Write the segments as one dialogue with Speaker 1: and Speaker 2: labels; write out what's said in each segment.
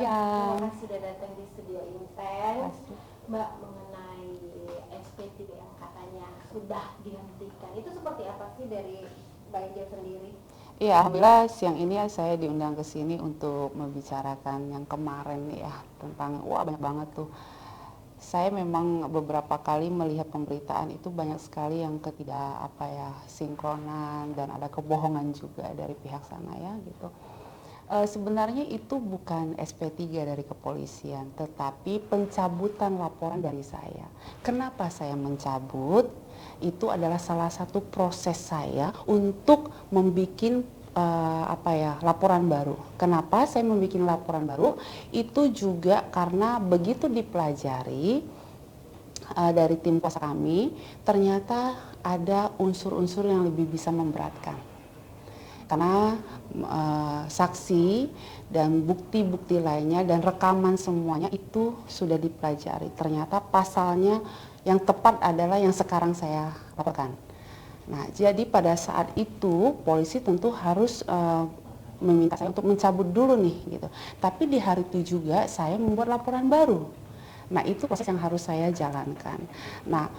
Speaker 1: siang.
Speaker 2: Terima kasih sudah datang di studio Intens, Mbak, mengenai SP3 yang katanya sudah dihentikan. Itu seperti apa sih dari Mbak Angel sendiri?
Speaker 1: Iya, alhamdulillah siang ini saya diundang ke sini untuk membicarakan yang kemarin ya, tentang banyak banget tuh. Saya memang beberapa kali melihat pemberitaan itu banyak sekali yang sinkronan dan ada kebohongan juga dari pihak sana ya gitu. Sebenarnya itu bukan SP3 dari kepolisian, tetapi pencabutan laporan dari saya. Kenapa saya mencabut? Itu adalah salah satu proses saya untuk membuat laporan baru. Kenapa saya membuat laporan baru? Itu juga karena begitu dipelajari dari tim kuasa kami, ternyata ada unsur-unsur yang lebih bisa memberatkan. Karena saksi dan bukti-bukti lainnya dan rekaman semuanya itu sudah dipelajari. Ternyata pasalnya yang tepat adalah yang sekarang saya laporkan. Nah, jadi pada saat itu polisi tentu harus meminta saya untuk mencabut dulu nih gitu. Tapi di hari itu juga saya membuat laporan baru. Nah, itu proses yang harus saya jalankan. Nah,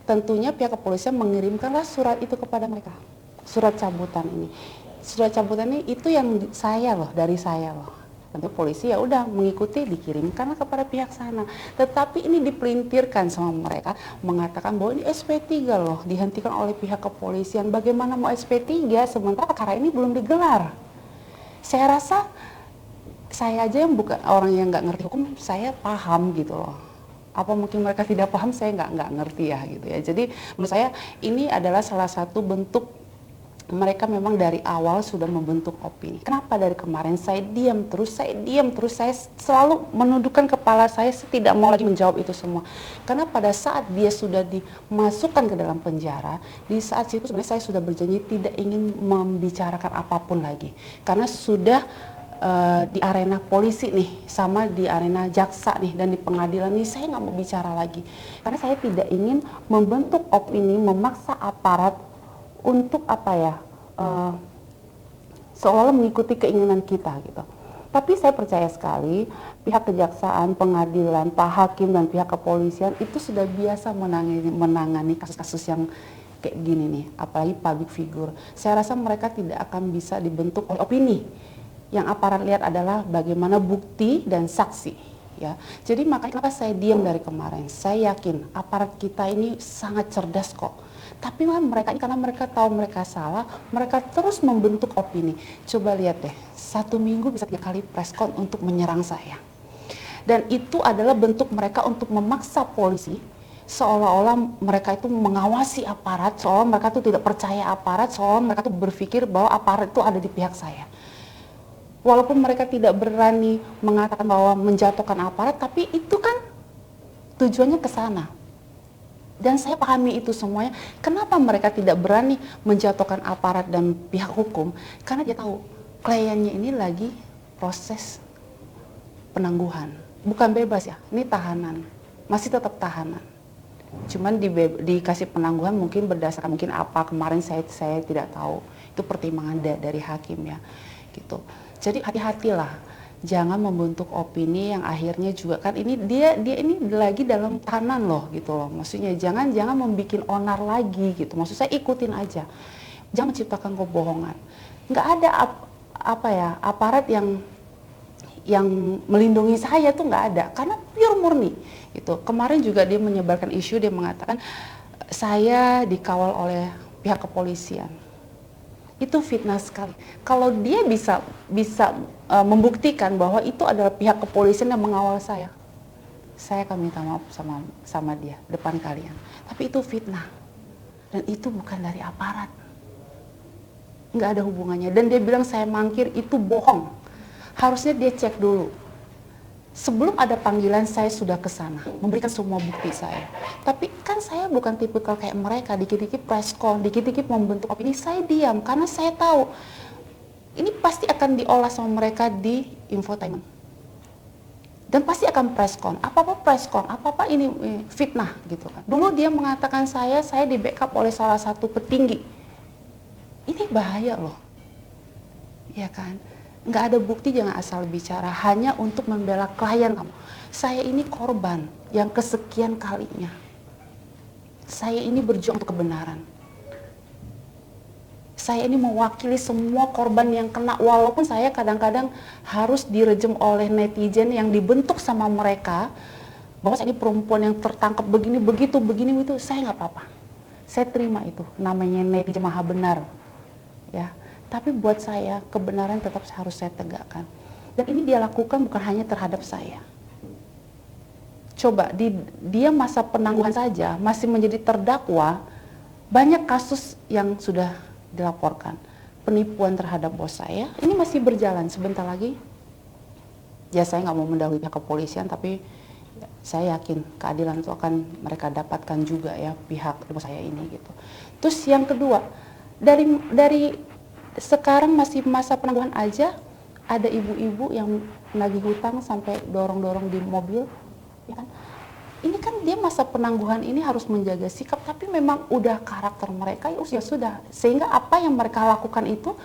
Speaker 1: tentunya pihak kepolisian mengirimkanlah surat itu kepada mereka. Surat cabutan ini. Surat cabutan ini itu yang dari saya loh. Tentu polisi ya udah mengikuti, dikirimkan kepada pihak sana. Tetapi ini dipelintirkan sama mereka, mengatakan bahwa ini SP3 loh, dihentikan oleh pihak kepolisian. Bagaimana mau SP3 sementara perkara ini belum digelar? Saya rasa saya aja yang bukan orang yang nggak ngerti hukum, saya paham gitu loh. Apa mungkin mereka tidak paham, saya nggak ngerti ya gitu ya. Jadi menurut saya ini adalah salah satu bentuk mereka memang dari awal sudah membentuk opini. Kenapa dari kemarin saya diam terus, saya selalu menundukkan kepala saya tidak mau lagi menjawab itu semua. Karena pada saat dia sudah dimasukkan ke dalam penjara, di saat itu sebenarnya saya sudah berjanji tidak ingin membicarakan apapun lagi. Karena sudah di arena polisi nih, sama di arena jaksa nih, dan di pengadilan nih, saya nggak mau bicara lagi. Karena saya tidak ingin membentuk opini, memaksa aparat untuk seolah mengikuti keinginan kita gitu. Tapi saya percaya sekali pihak kejaksaan, pengadilan, Pak Hakim dan pihak kepolisian itu sudah biasa menangani kasus-kasus yang kayak gini nih, apalagi public figure. Saya rasa mereka tidak akan bisa dibentuk oleh opini. Yang aparat lihat adalah bagaimana bukti dan saksi. Ya, jadi makanya kenapa saya diam dari kemarin. Saya yakin aparat kita ini sangat cerdas kok. Tapi mereka ini karena mereka tahu mereka salah, mereka terus membentuk opini. Coba lihat deh, 1 minggu bisa 3 kali preskon untuk menyerang saya. Dan itu adalah bentuk mereka untuk memaksa polisi, seolah-olah mereka itu mengawasi aparat, seolah mereka itu tidak percaya aparat, seolah mereka itu berpikir bahwa aparat itu ada di pihak saya. Walaupun mereka tidak berani mengatakan bahwa menjatuhkan aparat, tapi itu kan tujuannya ke sana. Dan saya pahami itu semuanya. Kenapa mereka tidak berani menjatuhkan aparat dan pihak hukum? Karena dia tahu kliennya ini lagi proses penangguhan. Bukan bebas ya, ini tahanan. Masih tetap tahanan. Cuman dikasih penangguhan mungkin berdasarkan mungkin apa kemarin saya tidak tahu. Itu pertimbangan dari hakim ya. Gitu. Jadi hati-hatilah. Jangan membentuk opini yang akhirnya juga kan ini dia ini lagi dalam tahanan loh gitu loh. Maksudnya jangan membuat onar lagi gitu. Maksud saya ikutin aja. Jangan menciptakan kebohongan. Nggak ada aparat yang melindungi saya tuh nggak ada karena pure murni gitu. Kemarin juga dia menyebarkan isu, dia mengatakan saya dikawal oleh pihak kepolisian. Itu fitnah sekali. Kalau dia bisa membuktikan bahwa itu adalah pihak kepolisian yang mengawal saya akan minta maaf sama dia depan kalian. Tapi itu fitnah dan itu bukan dari aparat, nggak ada hubungannya. Dan dia bilang saya mangkir, itu bohong. Harusnya dia cek dulu. Sebelum ada panggilan saya sudah ke sana, memberikan semua bukti saya. Tapi kan saya bukan tipikal kayak mereka, dikit-dikit preskon, dikit-dikit membentuk opini. Saya diam karena saya tahu ini pasti akan diolah sama mereka di infotainment. Dan pasti akan preskon, apa-apa preskon, apa-apa ini fitnah gitu kan. Dulu dia mengatakan saya di backup oleh salah satu petinggi. Ini bahaya loh. Ya kan? Nggak ada bukti, jangan asal bicara hanya untuk membela klien kamu. Saya ini korban yang kesekian kalinya. Saya ini berjuang untuk kebenaran. Saya ini mewakili semua korban yang kena, walaupun saya kadang-kadang harus direjem oleh netizen yang dibentuk sama mereka bahwa saya ini perempuan yang tertangkap begini begitu begini itu, saya nggak apa-apa. Saya terima itu, namanya netizen maha benar, ya. Tapi buat saya kebenaran tetap harus saya tegakkan. Dan ini dia lakukan bukan hanya terhadap saya. Coba dia masa penangguhan saja masih menjadi terdakwa, banyak kasus yang sudah dilaporkan. Penipuan terhadap bos saya, ini masih berjalan sebentar lagi. Ya saya nggak mau mendahului pihak kepolisian, tapi saya yakin keadilan itu akan mereka dapatkan juga ya pihak bos saya ini gitu. Terus yang kedua, dari sekarang masih masa penangguhan aja, ada ibu-ibu yang nagih hutang sampai dorong-dorong di mobil, ya kan? Ini kan dia masa penangguhan ini harus menjaga sikap, tapi memang udah karakter mereka ya sudah. Sehingga apa yang mereka lakukan itu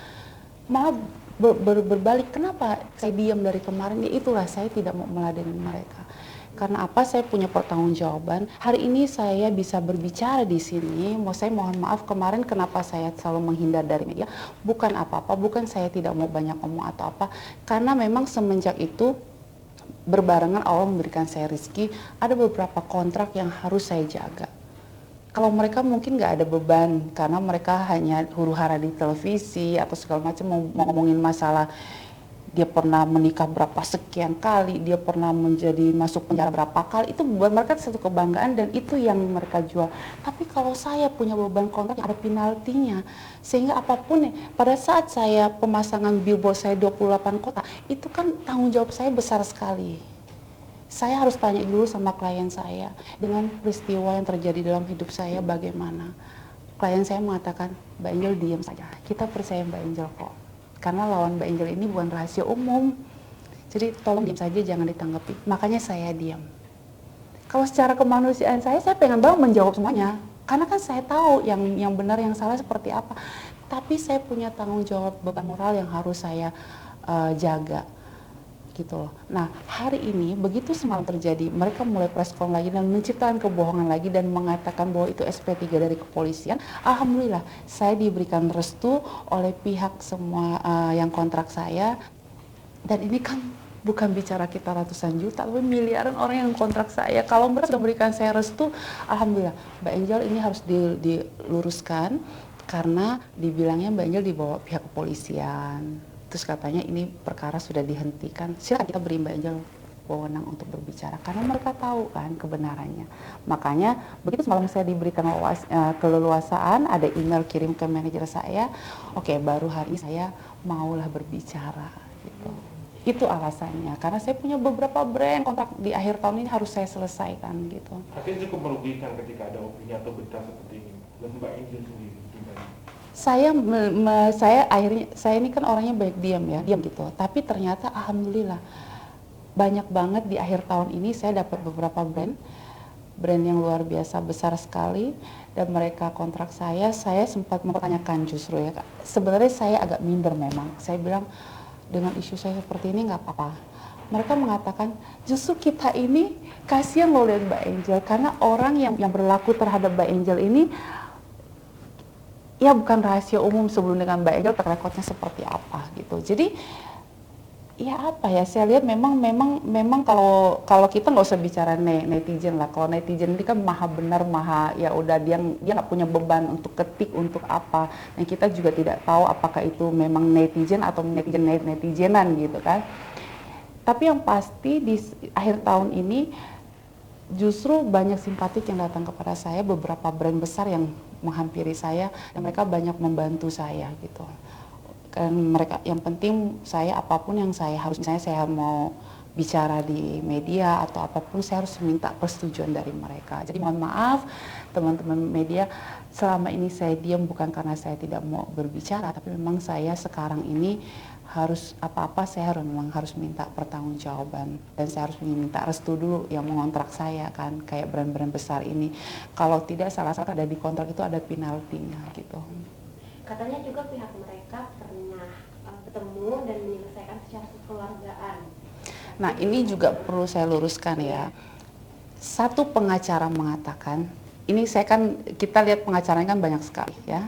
Speaker 1: malah berbalik. Kenapa saya diam dari kemarin? Ya itulah saya tidak mau meladeni mereka. Karena apa? Saya punya pertanggungjawaban. Hari ini saya bisa berbicara di sini. Saya mohon maaf kemarin kenapa saya selalu menghindar dari media. Bukan apa-apa, bukan saya tidak mau banyak ngomong atau apa. Karena memang semenjak itu berbarengan Allah memberikan saya rezeki, ada beberapa kontrak yang harus saya jaga. Kalau mereka mungkin nggak ada beban karena mereka hanya huru-hara di televisi atau segala macam mau ngomongin masalah dia pernah menikah berapa sekian kali, dia pernah masuk penjara berapa kali, itu buat mereka satu kebanggaan dan itu yang mereka jual. Tapi kalau saya punya beban kontrak yang ada penaltinya, sehingga apapun nih, pada saat saya pemasangan billboard saya 28 kota, itu kan tanggung jawab saya besar sekali. Saya harus tanya dulu sama klien saya, dengan peristiwa yang terjadi dalam hidup saya bagaimana. Klien saya mengatakan, Mbak Angel diam saja, kita percaya Mbak Angel kok. Karena lawan Mbak Angel ini bukan rahasia umum. Jadi tolong diam saja, jangan ditanggapi. Makanya saya diam. Kalau secara kemanusiaan saya pengen banget menjawab semuanya. Karena kan saya tahu yang benar, yang salah seperti apa. Tapi saya punya tanggung jawab beban moral yang harus saya jaga. Gitu loh. Nah, hari ini begitu semalam terjadi, mereka mulai preskon lagi dan menciptakan kebohongan lagi dan mengatakan bahwa itu SP3 dari kepolisian. Alhamdulillah, saya diberikan restu oleh pihak semua yang kontrak saya. Dan ini kan bukan bicara kita ratusan juta, tapi miliaran orang yang kontrak saya. Kalau mereka sudah berikan saya restu, alhamdulillah. Mbak Angel ini harus diluruskan karena dibilangnya Mbak Angel dibawa pihak kepolisian. Terus katanya ini perkara sudah dihentikan. Silakan kita beri Mbak Angel wewenang untuk berbicara karena mereka tahu kan kebenarannya. Makanya begitu semalam saya diberikan keleluasaan, ada email kirim ke manajer saya. Oke, baru hari ini saya maulah berbicara gitu. Itu alasannya karena saya punya beberapa brand kontrak di akhir tahun ini harus saya selesaikan gitu.
Speaker 3: Artinya cukup merugikan ketika ada opini atau berita seperti ini. Dan Mbak Angel sendiri gimana?
Speaker 1: Saya ini kan orangnya baik diam gitu. Tapi ternyata alhamdulillah banyak banget di akhir tahun ini saya dapat beberapa brand yang luar biasa besar sekali dan mereka kontrak saya sempat mempertanyakan justru ya Kak. Sebenarnya saya agak minder memang. Saya bilang dengan isu saya seperti ini nggak apa-apa. Mereka mengatakan justru kita ini kasihan loh lihat Mbak Angel karena orang yang berlaku terhadap Mbak Angel ini ya bukan rahasia umum sebelum dengan Mbak Angel rekodnya seperti apa gitu. Jadi ya apa ya, saya lihat memang kalau kita nggak usah bicara netizen lah. Kalau netizen ini kan maha benar, maha ya udah dia nggak punya beban untuk ketik untuk apa. Dan kita juga tidak tahu apakah itu memang netizen atau netizenan gitu kan. Tapi yang pasti di akhir tahun ini justru banyak simpatik yang datang kepada saya, beberapa brand besar yang menghampiri saya dan mereka banyak membantu saya gitu. Kan mereka yang penting saya apapun yang saya harus, misalnya saya mau bicara di media atau apapun saya harus minta persetujuan dari mereka. Jadi mohon maaf teman-teman media, selama ini saya diam bukan karena saya tidak mau berbicara, tapi memang saya sekarang ini harus apa-apa saya memang harus minta pertanggungjawaban dan saya harus minta restu dulu yang mengontrak saya kan, kayak brand-brand besar ini. Kalau tidak salah satu ada di kontrak itu ada penaltinya gitu.
Speaker 2: Katanya juga pihak mereka pernah ketemu dan menyelesaikan secara kekeluargaan.
Speaker 1: Nah, ini juga perlu saya luruskan ya. Satu pengacara mengatakan, ini kita lihat pengacaranya kan banyak sekali ya.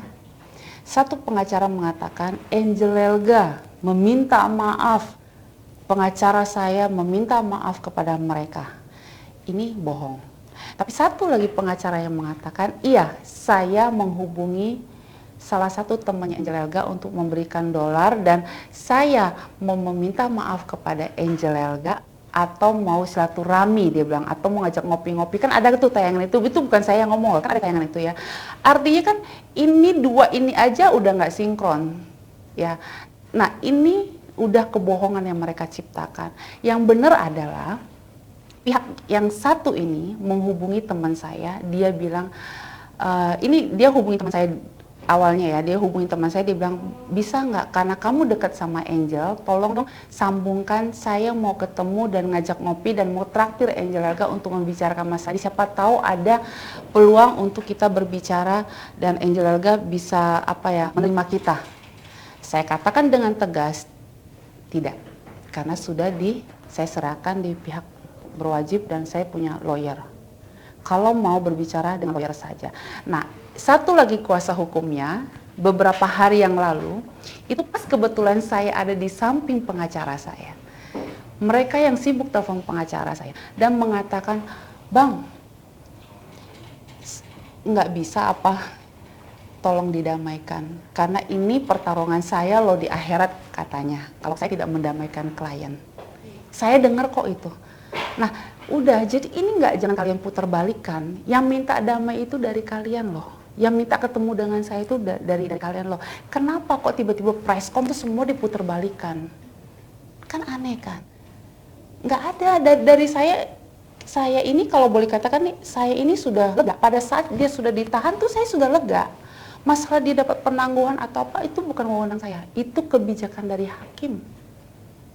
Speaker 1: Satu pengacara mengatakan Angel Elga meminta maaf, pengacara saya meminta maaf kepada mereka. Ini bohong. Tapi satu lagi pengacara yang mengatakan, iya, saya menghubungi salah satu temannya Angel Elga untuk memberikan dolar dan saya mau meminta maaf kepada Angel Elga atau mau silaturahmi, dia bilang, atau mau ngajak ngopi-ngopi. Kan ada tuh tayangan itu bukan saya yang ngomong, kan ada tayangan itu ya. Artinya kan ini dua ini aja udah nggak sinkron ya. Nah, ini udah kebohongan yang mereka ciptakan. Yang benar adalah pihak yang satu ini menghubungi teman saya, dia bilang, ini dia hubungi teman saya awalnya ya, dia hubungi teman saya, dia bilang, bisa nggak, karena kamu dekat sama Angel, tolong dong sambungkan, saya mau ketemu dan ngajak ngopi dan mau traktir Angel Elga untuk membicarakan masalah ini. Siapa tahu ada peluang untuk kita berbicara dan Angel Elga bisa menerima kita. Saya katakan dengan tegas, tidak, karena sudah saya serahkan di pihak berwajib dan saya punya lawyer. Kalau mau berbicara dengan lawyer saja. Nah, satu lagi kuasa hukumnya, beberapa hari yang lalu, itu pas kebetulan saya ada di samping pengacara saya. Mereka yang sibuk telepon pengacara saya dan mengatakan, Bang, nggak bisa tolong didamaikan. Karena ini pertarungan saya loh di akhirat katanya, kalau saya tidak mendamaikan klien. Saya dengar kok itu. Nah, udah, jadi ini jangan kalian putar balikan. Yang minta damai itu dari kalian loh. Yang minta ketemu dengan saya itu dari kalian loh. Kenapa kok tiba-tiba presscon tuh semua diputar balikan? Kan aneh kan? Nggak ada dari saya ini kalau boleh katakan nih, saya ini sudah lega. Pada saat dia sudah ditahan tuh saya sudah lega. Masalah dia dapat penangguhan atau apa itu bukan wewenang saya. Itu kebijakan dari hakim.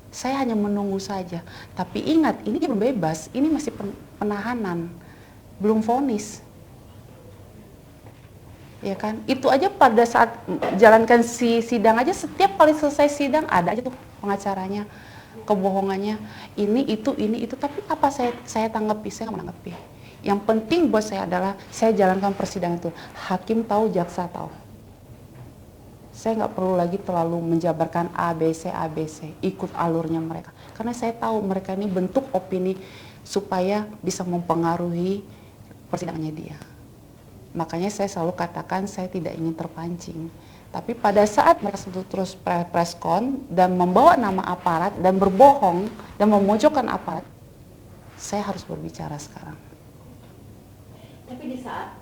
Speaker 1: Saya hanya menunggu saja. Tapi ingat, ini belum bebas, ini masih penahanan, belum vonis. Ya kan? Itu aja pada saat jalankan sidang aja, setiap kali selesai sidang ada aja tuh pengacaranya, kebohongannya, ini itu. Tapi apa saya tanggapi? Saya nggak menanggapi. Yang penting buat saya adalah saya jalankan persidangan itu. Hakim tahu, jaksa tahu. Saya nggak perlu lagi terlalu menjabarkan ABC, ikut alurnya mereka. Karena saya tahu mereka ini bentuk opini supaya bisa mempengaruhi persidangannya dia. Makanya saya selalu katakan saya tidak ingin terpancing. Tapi pada saat mereka terus preskon dan membawa nama aparat dan berbohong dan memojokkan aparat, saya harus berbicara sekarang.
Speaker 2: Tapi di saat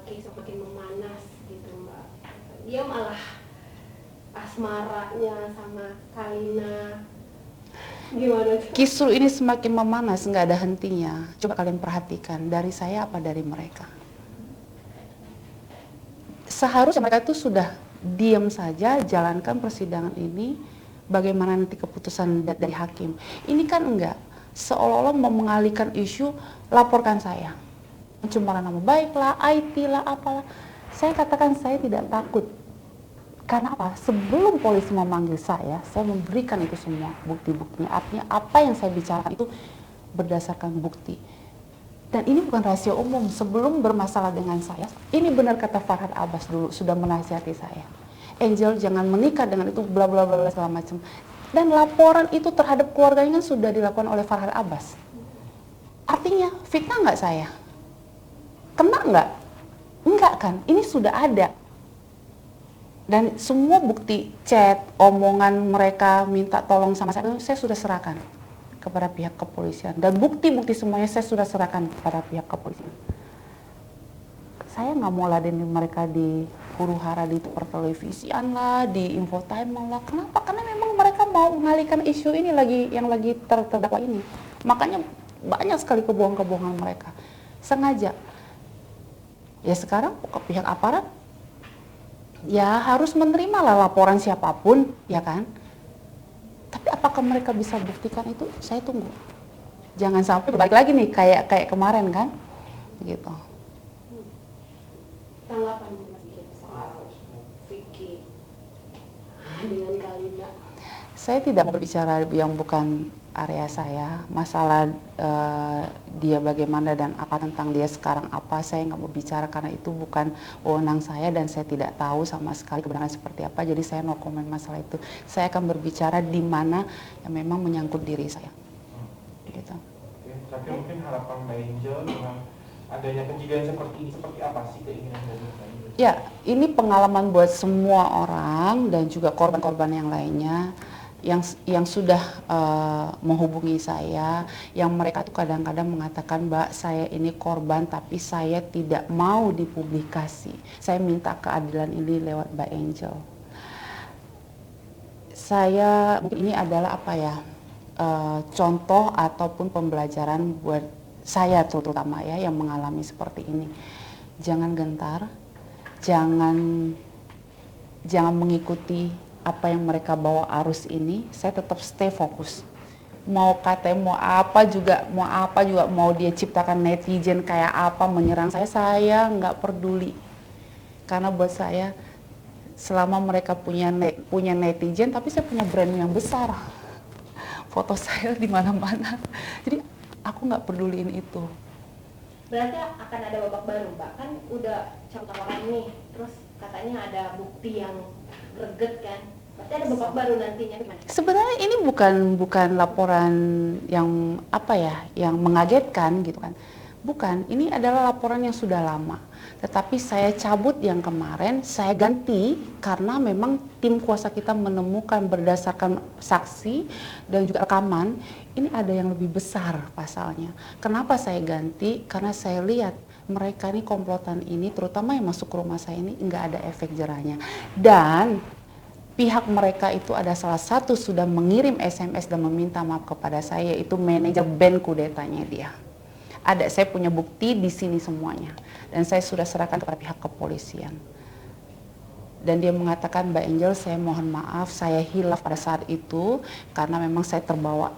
Speaker 2: case makin memanas gitu Mbak, dia malah asmaranya sama Kalina, gimana tuh?
Speaker 1: Kisru ini semakin memanas, nggak ada hentinya. Coba kalian perhatikan, dari saya apa dari mereka. Seharusnya mereka itu sudah diam saja, jalankan persidangan ini, bagaimana nanti keputusan dari hakim. Ini kan enggak, seolah-olah mau mengalihkan isu, laporkan saya. Pencemaran nama baik lah, IT lah, apalah. Saya katakan saya tidak takut. Karena apa? Sebelum polisi memanggil saya memberikan itu semua bukti-buktinya. Artinya apa yang saya bicarakan itu berdasarkan bukti. Dan ini bukan rahasia umum. Sebelum bermasalah dengan saya, ini benar kata Farhad Abbas dulu sudah menasihati saya. Angel jangan menikah dengan itu bla bla bla segala macam. Dan laporan itu terhadap keluarganya kan sudah dilakukan oleh Farhad Abbas. Artinya fitnah nggak saya? Kena nggak? Enggak kan? Ini sudah ada. Dan semua bukti chat, omongan mereka minta tolong sama saya sudah serahkan kepada pihak kepolisian. Dan bukti-bukti semuanya saya sudah serahkan kepada pihak kepolisian. Saya nggak mau ladenin mereka di huru-hara di pertelevisian lah, di infotainment lah. Kenapa? Karena memang mereka mau mengalihkan isu ini yang lagi terdakwa ini. Makanya banyak sekali kebohongan-kebohongan mereka. Sengaja. Ya sekarang pihak aparat ya harus menerima lah laporan siapapun, ya kan? Tapi apakah mereka bisa buktikan itu? Saya tunggu. Jangan sampai balik lagi nih kayak kemarin kan, gitu.
Speaker 2: Tanggapan soal Vicky dengan Kalina?
Speaker 1: Saya tidak mau berbicara yang bukan area saya, masalah dia bagaimana dan apa tentang dia sekarang apa, saya nggak mau bicara karena itu bukan wewenang saya dan saya tidak tahu sama sekali kebenaran seperti apa, jadi saya no comment masalah itu. Saya akan berbicara di mana yang memang menyangkut diri saya. Gitu.
Speaker 3: Oke, tapi mungkin harapan Mbak Angel dengan adanya kejadian seperti ini, seperti apa sih keinginan dari Mbak Angel?
Speaker 1: Ya, ini pengalaman buat semua orang dan juga korban-korban yang lainnya yang sudah menghubungi saya, yang mereka tuh kadang-kadang mengatakan, Mbak, saya ini korban tapi saya tidak mau dipublikasi. Saya minta keadilan ini lewat Mbak Angel. Saya mungkin ini adalah apa ya, contoh ataupun pembelajaran buat saya terutama ya yang mengalami seperti ini. Jangan gentar, jangan mengikuti apa yang mereka bawa arus ini. Saya tetap stay fokus. Mau kata mau apa juga mau dia ciptakan netizen kayak apa menyerang saya nggak peduli. Karena buat saya selama mereka punya netizen, tapi saya punya brand yang besar. Foto saya di mana-mana. Jadi aku nggak peduliin itu.
Speaker 2: Berarti akan ada babak baru, Mbak. Kan udah cabut laporan nih, terus katanya ada bukti yang greget kan. Berarti ada babak baru nantinya gimana?
Speaker 1: Sebenarnya ini bukan laporan yang apa ya, yang mengagetkan gitu kan. Bukan, ini adalah laporan yang sudah lama. Tetapi saya cabut yang kemarin, saya ganti karena memang tim kuasa kita menemukan berdasarkan saksi dan juga rekaman, ini ada yang lebih besar pasalnya. Kenapa saya ganti? Karena saya lihat mereka ini komplotan ini, terutama yang masuk ke rumah saya ini, nggak ada efek jerahnya. Dan pihak mereka itu ada salah satu sudah mengirim SMS dan meminta maaf kepada saya, yaitu manajer band kudetanya dia. Ada, saya punya bukti di sini semuanya. Dan saya sudah serahkan kepada pihak kepolisian. Dan dia mengatakan, Mbak Angel, saya mohon maaf, saya hilaf pada saat itu karena memang saya terbawa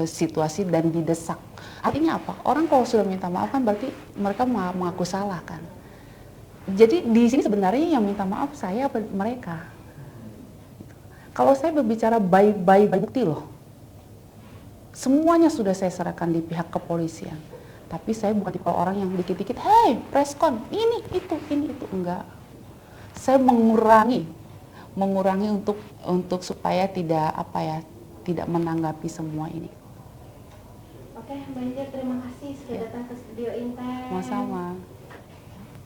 Speaker 1: situasi dan didesak. Artinya apa? Orang kalau sudah minta maaf kan berarti mereka mengaku salah kan. Jadi di sini sebenarnya yang minta maaf saya apa mereka. Kalau saya berbicara baik bukti loh. Semuanya sudah saya serahkan di pihak kepolisian. Tapi saya bukan tipe orang yang dikit-dikit, hey, preskon, ini, itu, enggak. Saya mengurangi untuk supaya tidak menanggapi semua ini.
Speaker 2: Oke, Mbak Angel, terima kasih sudah datang ke studio Inten.
Speaker 1: Sama-sama.